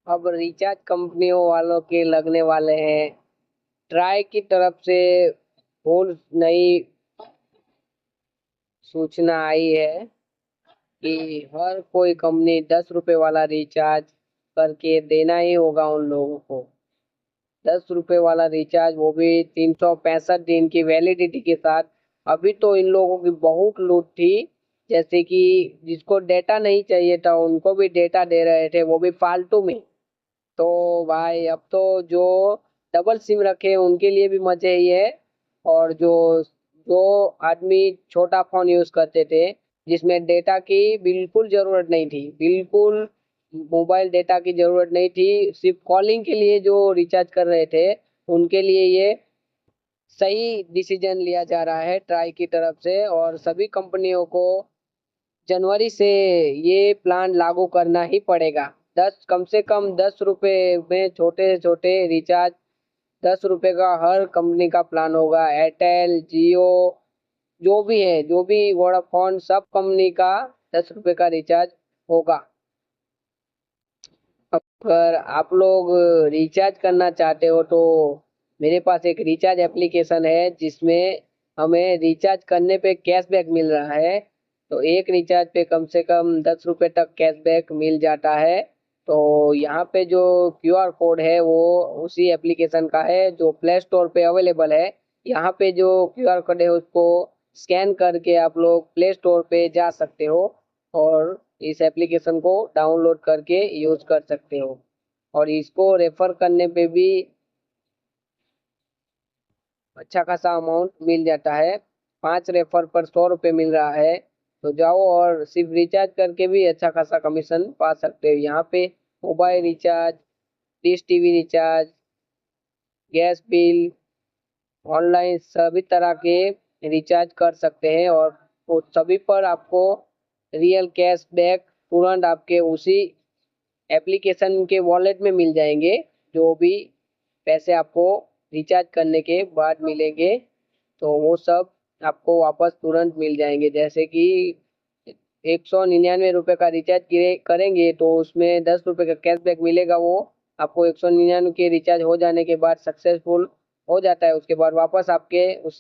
अब रिचार्ज कंपनियों वालों के लगने वाले हैं। ट्राई की तरफ से बहुत नई सूचना आई है कि हर कोई कंपनी 10 रुपए वाला रिचार्ज करके देना ही होगा उन लोगों को। 10 रुपए वाला रिचार्ज, वो भी 365 दिन की वैलिडिटी के साथ। अभी तो इन लोगों की बहुत लूट थी। जैसे कि जिसको डेटा नहीं चाहिए था उनको भी डेटा दे रहे थे, वो भी फालतू में। तो भाई अब तो जो डबल सिम रखे हैं उनके लिए भी मजे ही है। और जो जो आदमी छोटा फोन यूज करते थे, जिसमें डेटा की बिल्कुल जरूरत नहीं थी, बिल्कुल मोबाइल डेटा की जरूरत नहीं थी, सिर्फ कॉलिंग के लिए जो रिचार्ज कर रहे थे, उनके लिए ये सही डिसीजन लिया जा रहा है ट्राई की तरफ से। और सभी कंपनियों को जनवरी से ये प्लान लागू करना ही पड़ेगा। दस कम से कम 10 रुपए में छोटे से छोटे रिचार्ज, 10 रुपए का हर कंपनी का प्लान होगा। एयरटेल, जियो, जो भी है, जो भी वोडाफोन, सब कंपनी का 10 रुपए का रिचार्ज होगा। अगर आप लोग रिचार्ज करना चाहते हो तो मेरे पास एक रिचार्ज एप्लीकेशन है जिसमें हमें रिचार्ज करने पे कैशबैक मिल रहा है। तो एक रिचार्ज पे कम से कम 10 रुपए तक कैशबैक मिल जाता है। तो यहाँ पे जो क्यूआर कोड है वो उसी एप्लीकेशन का है जो प्ले स्टोर पे अवेलेबल है। यहाँ पे जो क्यूआर कोड है उसको स्कैन करके आप लोग प्ले स्टोर पे जा सकते हो और इस एप्लीकेशन को डाउनलोड करके यूज कर सकते हो। और इसको रेफर करने पे भी अच्छा खासा अमाउंट मिल जाता है। 5 रेफर पर 100 रुपये मिल रहा है। तो जाओ और सिर्फ रिचार्ज करके भी अच्छा खासा कमीशन पा सकते हो। यहाँ पे mobile recharge, dish TV recharge, gas bill, online सभी तरह के रिचार्ज कर सकते हैं। और वो सभी पर आपको रियल कैश बैक तुरंत आपके उसी एप्लीकेशन के वॉलेट में मिल जाएंगे। जो भी पैसे आपको रिचार्ज करने के बाद मिलेंगे, तो वो सब आपको वापस तुरंत मिल जाएंगे। जैसे कि 199 रुपये का रिचार्ज करेंगे तो उसमें 10 रुपये का कैशबैक मिलेगा। वो आपको 199 के रिचार्ज हो जाने के बाद सक्सेसफुल हो जाता है, उसके बाद वापस आपके उस